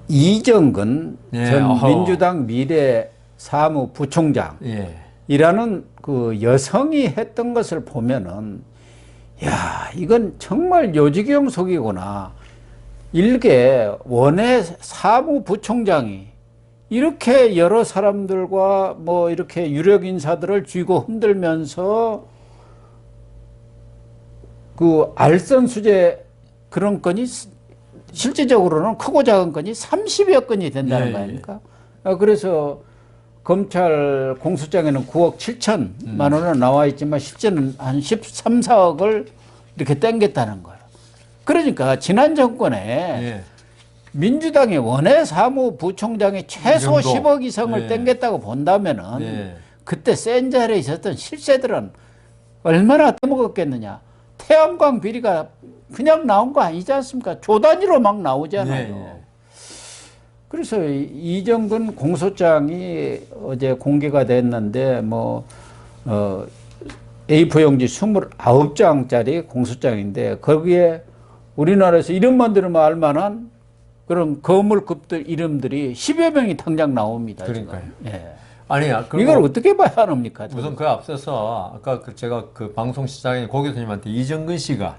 이정근 예, 전 어허. 민주당 미래사무부총장이라는 예. 그 여성이 했던 것을 보면은, 야, 이건 정말 요지경 속이구나. 일개 원외 사무부총장이 이렇게 여러 사람들과 뭐 이렇게 유력 인사들을 쥐고 흔들면서 그 알선 수재 그런 건이 실질적으로는 크고 작은 건이 30여 건이 된다는 거 아닙니까? 그래서 검찰 공소장에는 9억 7천만 원은 나와 있지만 실제는 한 13, 4억을 이렇게 땡겼다는 거예요. 그러니까 지난 정권에 민주당의 원외 사무부총장이 최소 10억 이상을 땡겼다고 본다면은 그때 센 자리에 있었던 실세들은 얼마나 떼먹었겠느냐. 태양광 비리가 그냥 나온 거 아니지 않습니까? 조 단위로 막 나오잖아요. 그래서 이정근 공소장이 어제 공개가 됐는데 A4 용지 29장짜리 공소장인데 거기에 우리나라에서 이름만 들으면 알만한 그런 거물급들 이름들이 10여 명이 당장 나옵니다. 그러니까요. 예. 아니야. 이걸 어떻게 봐야 합니까? 우선 그 앞서서 아까 제가 그 방송 시작에 고 교수님한테 이정근 씨가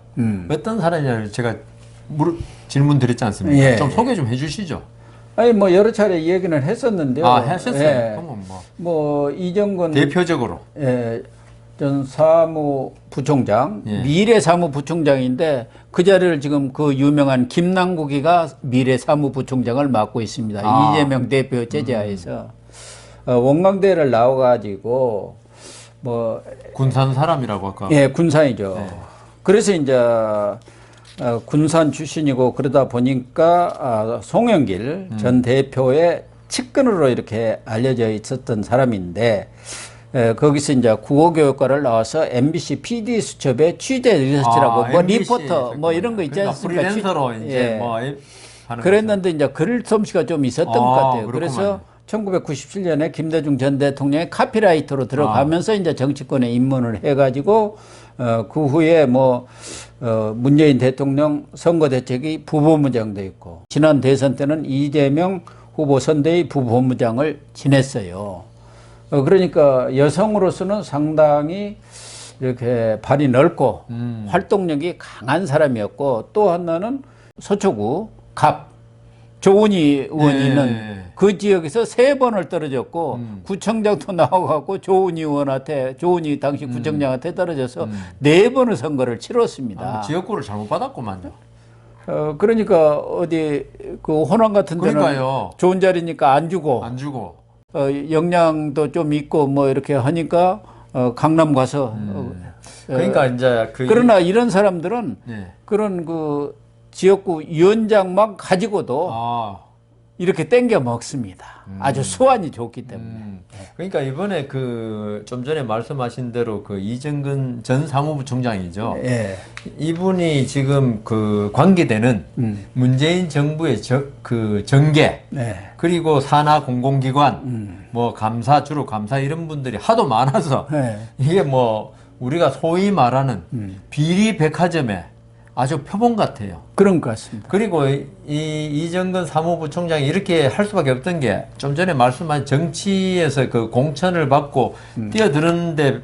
어떤 사람이냐를 제가 질문 드렸지 않습니까? 예. 좀 소개 좀 해주시죠. 아니 뭐 여러 차례 얘기는 했었는데요. 하셨어요. 예. 그러면 뭐 이정근 대표적으로 전 사무부총장, 예. 미래사무부총장인데 그 자리를 지금 그 유명한 김남국이가 미래사무부총장을 맡고 있습니다. 이재명 대표 제재하에서 원광대를 나와가지고 뭐 군산 사람이라고 아까. 예, 군산이죠. 그래서 이제 군산 출신이고 그러다 보니까 송영길 전 대표의 측근으로 이렇게 알려져 있었던 사람인데 거기서 이제 국어교육과를 나와서 MBC PD 수첩에 취재 리서치라고 뭐 리포터 뭐 이런 거 있지 않습니까? 프리랜서로 이제 뭐 하는 그랬는데 이제 글 솜씨가 좀 있었던 것 같아요. 그렇구만. 그래서 1997년에 김대중 전 대통령의 카피라이터로 들어가면서 이제 정치권에 입문을 해가지고 그 후에 문재인 대통령 선거대책이 부본부장도 있고 지난 대선 때는 이재명 후보 선대위 부본부장을 지냈어요. 그러니까 여성으로서는 상당히 이렇게 발이 넓고 활동력이 강한 사람이었고 또 하나는 서초구 갑 조은희 의원이 있는 그 지역에서 3번을 떨어졌고 구청장도 나와갖고 조은희 당시 구청장한테 떨어져서 4번의 선거를 치렀습니다. 지역구를 잘못 받았구만요. 그러니까 어디 그 호남 같은 데는 그러니까요. 좋은 자리니까 안 주고 역량도 좀 있고 뭐 이렇게 하니까 강남 가서 그러니까 이제 그러나 이런 사람들은 그런 그 지역구 위원장만 가지고도 이렇게 땡겨 먹습니다. 아주 수완이 좋기 때문에. 그러니까 이번에 좀 전에 말씀하신 대로 이정근 전 사무부총장이죠. 이분이 지금 관계되는 문재인 정부의 정계 그리고 산하 공공기관 뭐 주로 감사 이런 분들이 하도 많아서 이게 우리가 소위 말하는 비리 백화점에 아주 표본 같아요. 그런 것 같습니다. 그리고 이정근 사무부총장이 이렇게 할 수밖에 없던 게 좀 전에 말씀하신 정치에서 그 공천을 받고 뛰어드는데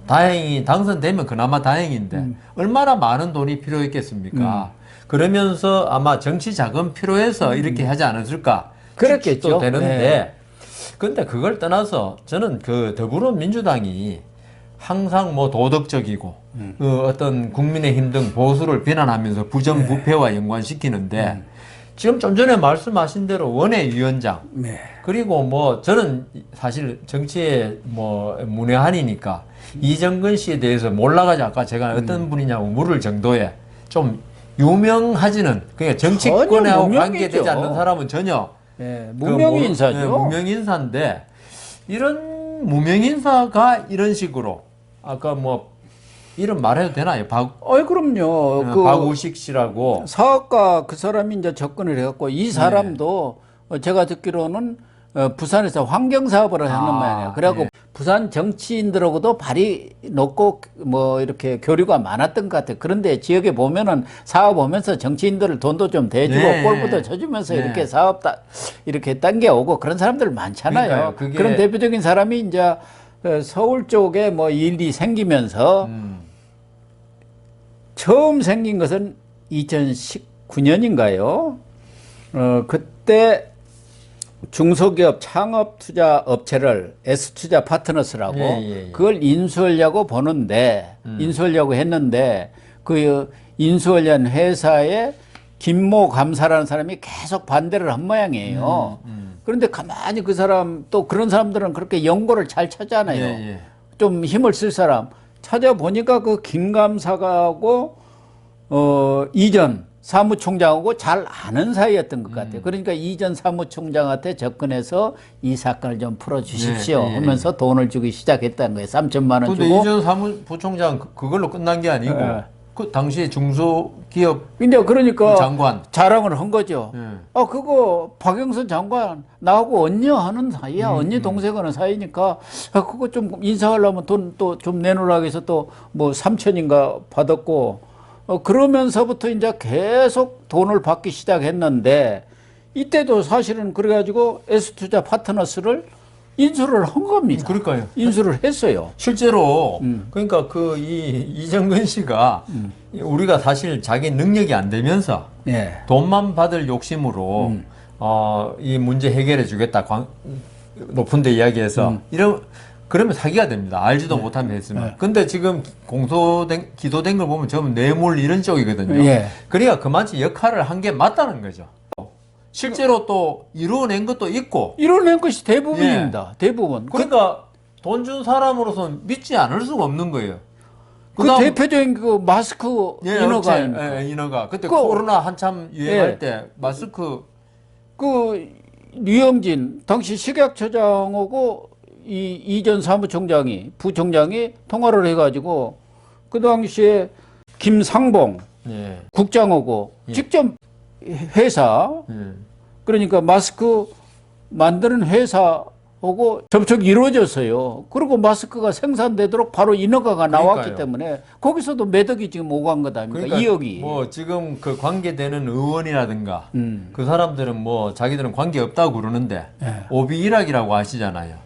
다행히 당선되면 그나마 다행인데 얼마나 많은 돈이 필요했겠습니까? 그러면서 아마 정치 자금 필요해서 이렇게 하지 않았을까? 그렇겠죠. 되는데 근데 그걸 떠나서 저는 더불어민주당이 항상 도덕적이고 어떤 국민의힘 등 보수를 비난하면서 부정부패와 연관시키는데 지금 좀 전에 말씀하신 대로 원외위원장 그리고 저는 사실 정치에 문외한이니까 이정근 씨에 대해서 몰라가지고 아까 제가 어떤 분이냐고 물을 정도에 좀 유명하지는 그러니까 정치권하고 관계되지 않는 사람은 전혀 무명인사죠. 무명인사인데 이런 무명인사가 이런 식으로 아까 이름 말해도 되나요? 그럼요. 박우식 씨라고 사업가 그 사람이 이제 접근을 해갖고 이 사람도 제가 듣기로는 부산에서 환경 사업을 하는 모양이에요. 그래갖고 예. 부산 정치인들하고도 발이 높고 뭐 이렇게 교류가 많았던 것 같아요. 그런데 지역에 보면은 사업 오면서 정치인들 돈도 좀 대주고 네. 골프도 쳐주면서 네. 이렇게 사업 이렇게 당겨오고 그런 사람들 많잖아요. 그러니까요. 그게- 그런 대표적인 사람이 이제 서울 쪽에 뭐 일이 생기면서 처음 생긴 것은 2019년인가요? 그때 중소기업 창업 투자 업체를 S투자 파트너스라고 예. 그걸 인수하려고 보는데 인수하려고 했는데 그 인수하려는 회사에 김모 감사라는 사람이 계속 반대를 한 모양이에요. 그런데 가만히 그 사람 또 그런 사람들은 그렇게 연고를 잘 찾잖아요. 예. 좀 힘을 쓸 사람 찾아보니까 그 김 감사하고 이전 사무총장하고 잘 아는 사이였던 것 같아요. 그러니까 이전 사무총장한테 접근해서 이 사건을 좀 풀어주십시오 네, 하면서 돈을 주기 시작했다는 거예요. 3천만 원 근데 주고. 이전 사무부총장 그걸로 끝난 게 아니고 예. 그 당시에 중소기업 근데 그러니까 장관. 자랑을 한 거죠. 예. 그거 박영선 장관 나하고 언녀 하는 사이야. 언니 동생 하는 사이니까 그거 좀 인사하려면 돈 또 좀 내놓으라고 해서 또 뭐 3천인가 받았고 그러면서부터 이제 계속 돈을 받기 시작했는데 이때도 사실은 그래가지고 S투자 파트너스를 인수를 한 겁니다. 그러니까요. 인수를 했어요. 실제로 그러니까 그 이정근 씨가 우리가 사실 자기 능력이 안 되면서 예. 돈만 받을 욕심으로 이 문제 해결해 주겠다 높은 데 이야기해서 그러면 사기가 됩니다. 알지도 못하면 했으면. 근데 지금 기도된 걸 보면 전부 뇌물 이런 쪽이거든요. 예. 그러니까 그만치 역할을 한 게 맞다는 거죠. 실제로 또 이루어낸 것도 있고. 이뤄낸 것이 대부분입니다. 대부분. 그러니까 돈 준 사람으로서는 믿지 않을 수가 없는 거예요. 그 그다음- 대표적인 그 마스크 인허가 업체, 아닙니까? 인허가. 그때 그- 코로나 한참 유행할 예. 때 마스크 그 류영진 당시 식약처장하고 이전 사무총장이 부총장이 통화를 해가지고 그 당시에 김상봉 예. 국장하고 직접 회사 그러니까 마스크 만드는 회사하고 접촉이 이루어졌어요. 그리고 마스크가 생산되도록 바로 인허가가 나왔기 그러니까요. 때문에 거기서도 매덕이 지금 오간 것 아닙니까? 2억이. 뭐 지금 그 관계되는 의원이라든가 음. 그 사람들은 뭐 자기들은 관계 없다고 그러는데 오비 일학이라고 하시잖아요.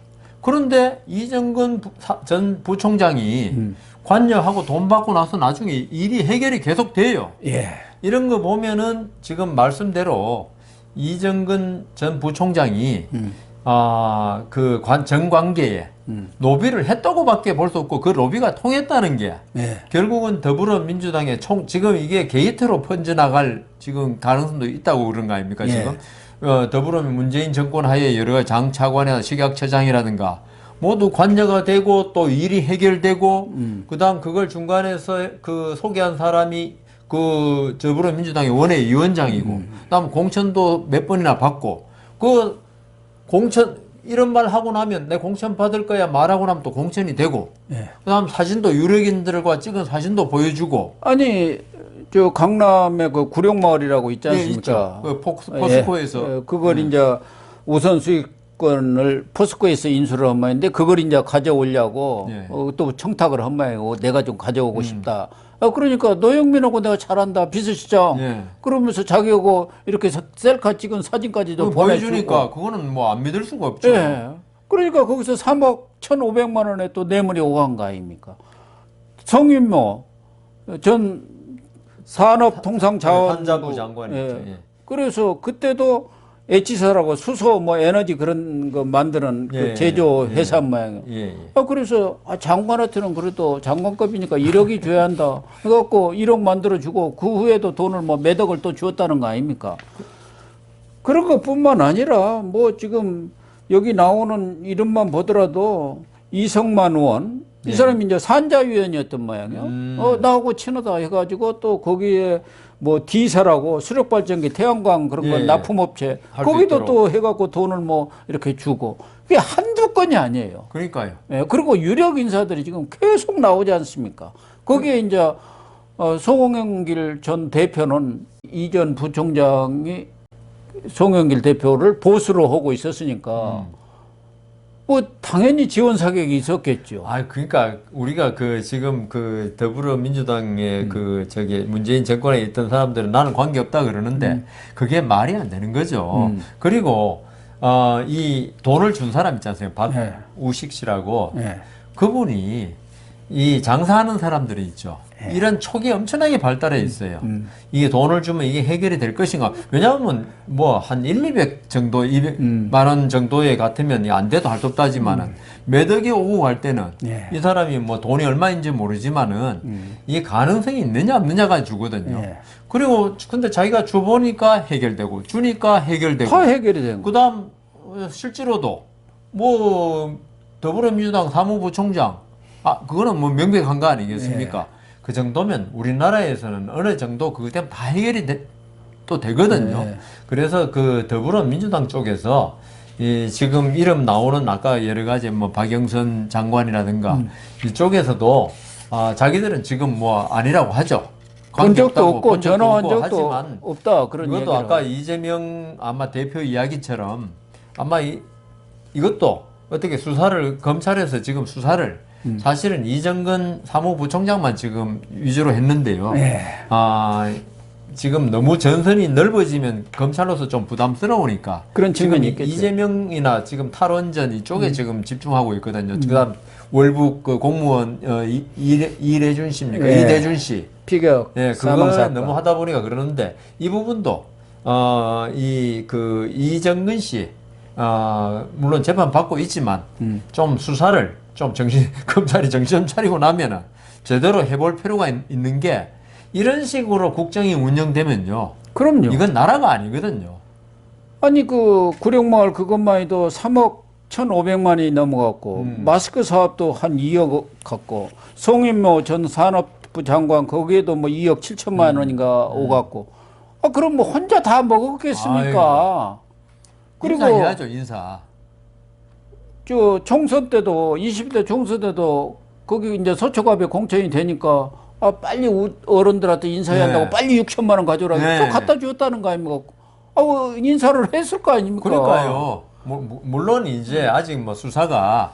그런데 이정근 전 부총장이 관여하고 돈 받고 나서 나중에 일이 해결이 계속 돼요. 예. 이런 거 보면은 지금 말씀대로 이정근 전 부총장이 그 정관계에 로비를 했다고밖에 볼 수 없고 그 로비가 통했다는 게 예. 결국은 더불어민주당의 지금 이게 게이트로 퍼져나갈 지금 가능성도 있다고 그런 거 아닙니까 예. 지금 문재인 정권 하에 여러 가지 장 차관이나 식약처장이라든가 모두 관여가 되고 또 일이 해결되고 그다음 그걸 중간에서 그 소개한 사람이 그 더불어민주당의 원외위원장이고 그다음 공천도 몇 번이나 받고 그 공천 이런 말 하고 나면 내 공천 받을 거야 말하고 나면 또 공천이 되고 예. 그다음 사진도 유력인들과 찍은 사진도 보여주고 아니 저 강남에 그 구룡마을이라고 있지 예, 않습니까? 있죠. 그 포스코에서 그걸 이제 우선 수익권을 포스코에서 인수를 한 모양인데 그걸 이제 가져오려고 예. 또 청탁을 한 모양이고 내가 좀 가져오고 싶다. 그러니까 노영민하고 내가 잘한다 비서실장 예. 그러면서 자기하고 이렇게 셀카 찍은 사진까지도 그거 보여주니까 보내주고. 그거는 뭐 안 믿을 수가 없죠. 예. 그러니까 거기서 3억 1,500만 원에 또 뇌물이 오간 거 아닙니까? 성윤모 전 산업통상자원부 산자부 장관이죠. 예. 그래서 그때도 H사라고 수소 뭐 에너지 그런 거 만드는 그 예, 제조 회사 모양이에요. 예. 그래서 장관한테는 그래도 장관급이니까 1억이 줘야 한다. 그래갖고 1억 만들어 주고 그 후에도 돈을 뭐 몇 억을 또 주었다는 거 아닙니까? 그런 것뿐만 아니라 뭐 지금 여기 나오는 이름만 보더라도 이성만 의원 이 사람이 이제 산자위원이었던 모양이에요. 나하고 친하다 해가지고 또 거기에 뭐 D사라고 수력발전기 태양광 그런 거 예, 납품업체 할수 거기도 있도록. 또 해갖고 돈을 뭐 이렇게 주고 그게 한두 건이 아니에요. 그러니까요. 예, 그리고 유력 인사들이 지금 계속 나오지 않습니까? 거기에 이제 송영길 전 대표는 이전 부총장이 송영길 대표를 보수로 하고 있었으니까 뭐 당연히 지원 사격이 있었겠죠. 아, 그러니까 우리가 그 지금 그 더불어민주당의 그 저기 문재인 정권에 있던 사람들은 나는 관계 없다 그러는데 그게 말이 안 되는 거죠. 그리고 이 돈을 준 사람 있지 않습니까? 네. 박우식 씨라고 네. 그분이 이 장사하는 사람들이 있죠. 이런 촉이 엄청나게 발달해 있어요. 이게 돈을 주면 이게 해결이 될 것인가? 왜냐하면 뭐 한 200 정도, 200만 원 정도에 같으면 안 돼도 할 수 없다지만은 몇 억이 오고 갈 때는 예. 이 사람이 뭐 돈이 얼마인지 모르지만은 이게 가능성이 있느냐 없느냐가 주거든요. 예. 그리고 근데 자기가 줘보니까 해결되고 주니까 해결되고 다 해결이 된 거. 그다음 실제로도 뭐 더불어민주당 사무부총장 그거는 뭐 명백한 거 아니겠습니까? 그 정도면 우리나라에서는 어느 정도 그것 때문에 다 해결이 또 되거든요. 네. 그래서 그 더불어민주당 쪽에서 이 지금 이름 나오는 아까 여러 가지 뭐 박영선 장관이라든가 이쪽에서도 자기들은 지금 뭐 아니라고 하죠. 본 적도 없고 본 적도 전화 온 없고 적도 하지만 없다 그런 이것도 얘기를. 아까 이재명 아마 대표 이야기처럼 아마 이것도 어떻게 수사를 검찰에서 지금 수사를 사실은 이정근 사무부총장만 지금 위주로 했는데요. 네. 지금 너무 전선이 넓어지면 검찰로서 좀 부담스러우니까 그런 지금 측면이 있겠죠. 이재명이나 지금 탈원전 이쪽에 지금 집중하고 있거든요. 그다음 월북 그 공무원 이대준 씨입니까? 예. 이대준 씨. 피격 예, 사망 그거 사건. 너무 하다 보니까 그러는데 이 부분도 이정근 씨 물론 재판 받고 있지만 좀 수사를 좀 검찰이 정신 좀 차리고 나면은 제대로 해볼 필요가 있는 게 이런 식으로 국정이 운영되면요. 그럼요. 이건 나라가 아니거든요. 아니 그 구룡마을 그것만 해도 3억 1,500만이 넘어갔고 마스크 사업도 한 2억 갔고 송인모 전 산업부 장관 거기에도 뭐 2억 7천만 원인가 오갔고 그럼 뭐 혼자 다 먹었겠습니까? 인사해야죠, 인사. 저 총선 때도 20대 총선 때도 거기 이제 서초갑에 공천이 되니까 빨리 어른들한테 인사해야 한다고 네. 빨리 6천만 원 가져오라고 네. 또 갖다 주었다는 거 아닙니까? 인사를 했을 거 아닙니까? 그러니까요. 물론 이제 아직 뭐 수사가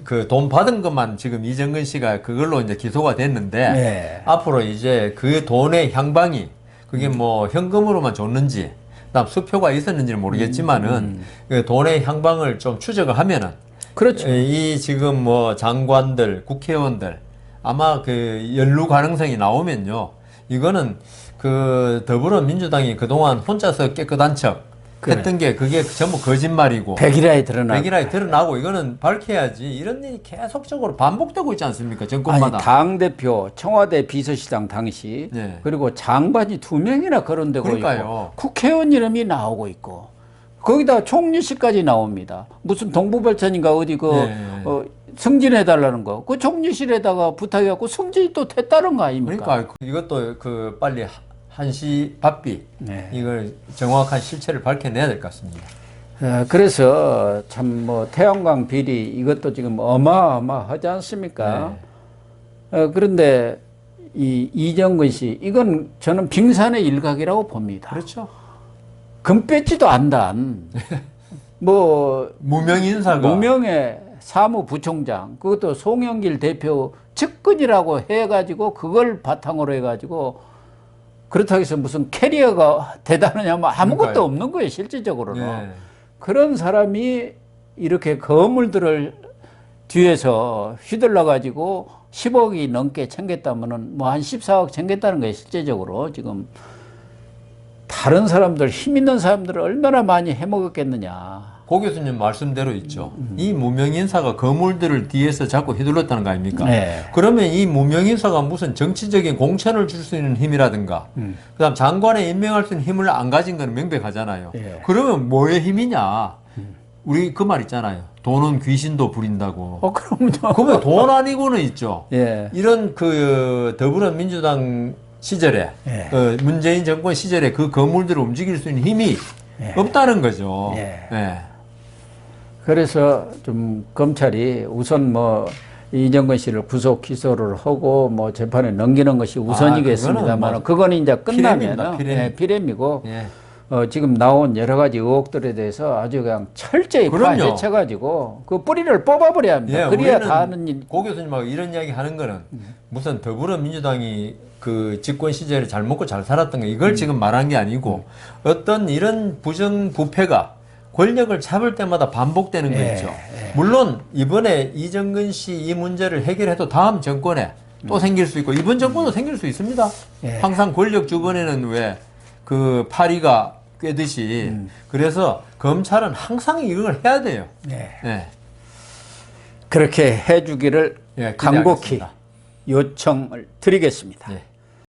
그 돈 받은 것만 지금 이정근 씨가 그걸로 이제 기소가 됐는데 네. 앞으로 이제 그 돈의 향방이 그게 뭐 현금으로만 줬는지 그다음 수표가 있었는지는 모르겠지만은 그 돈의 향방을 좀 추적을 하면은 그렇죠. 이 지금 뭐 장관들, 국회의원들 아마 그 연루 가능성이 나오면요. 이거는 그 더불어민주당이 그동안 혼자서 깨끗한 척 했던 게 그게 전부 거짓말이고 백일하에 드러나. 백일하에 드러나고 이거는 밝혀야지 이런 일이 계속적으로 반복되고 있지 않습니까? 정권마다. 당대표, 청와대 비서실장 당시 네. 그리고 장관이 2명이나 거론되고 그러니까요. 있고 국회의원 이름이 나오고 있고 거기다 총리실까지 나옵니다. 무슨 동부발전인가 어디 승진해달라는 거. 그 총리실에다가 부탁해갖고 승진이 또 됐다는 거 아닙니까? 그러니까 이것도 그 빨리 한시 바삐 네. 이걸 정확한 실체를 밝혀내야 될 것 같습니다. 그래서 참 뭐 태양광 비리 이것도 지금 어마어마하지 않습니까? 그런데 이정근 씨 이건 저는 빙산의 일각이라고 봅니다. 그렇죠. 금배지도 안단 뭐 무명 인사가 무명의 사무부총장 그것도 송영길 대표 측근이라고 해가지고 그걸 바탕으로 해가지고 그렇다고 해서 무슨 캐리어가 대단하냐면 아무것도 그러니까요. 없는 거예요 실질적으로는. 네. 그런 사람이 이렇게 거물들을 뒤에서 휘둘러 가지고 10억이 넘게 챙겼다면은 뭐 한 14억 챙겼다는 거예요 실제적으로. 지금 다른 사람들 힘 있는 사람들을 얼마나 많이 해먹었겠느냐. 고 교수님 말씀대로 있죠. 이 무명 인사가 거물들을 뒤에서 자꾸 휘둘렀다는 거 아닙니까? 네. 그러면 이 무명 인사가 무슨 정치적인 공천을 줄 수 있는 힘이라든가 그다음 장관에 임명할 수 있는 힘을 안 가진 건 명백하잖아요. 예. 그러면 뭐의 힘이냐? 우리 그 말 있잖아요. 돈은 귀신도 부린다고. 그럼요. 그러면 돈 아니고는 있죠. 예. 이런 그 더불어민주당 시절에 예. 문재인 정권 시절에 그 거물들을 움직일 수 있는 힘이 없다는 거죠. 예. 그래서 좀 검찰이 우선 뭐 이정근 씨를 구속 기소를 하고 뭐 재판에 넘기는 것이 우선이겠습니다만 그거는 뭐 그건 이제 끝나면 피렘입니다, 피렘. 피렘이고 예. 지금 나온 여러 가지 의혹들에 대해서 아주 그냥 철저히 그럼요. 파헤쳐가지고 그 뿌리를 뽑아버려야 합니다. 예, 그래야 우리는 다 하는 일. 고 교수님하고 이런 이야기 하는 거는 무슨 더불어민주당이 그 집권 시절에 잘 먹고 잘 살았던 거 이걸 지금 말한 게 아니고 어떤 이런 부정부패가 권력을 잡을 때마다 반복되는 거 있죠. 물론 이번에 이정근 씨 이 문제를 해결해도 다음 정권에 또 생길 수 있고 이번 정권도 생길 수 있습니다. 항상 권력 주변에는 왜 그 파리가 꿰듯이 그래서 검찰은 항상 이걸 해야 돼요. 네. 그렇게 해주기를 예, 간곡히 기대하겠습니다. 요청을 드리겠습니다. 예.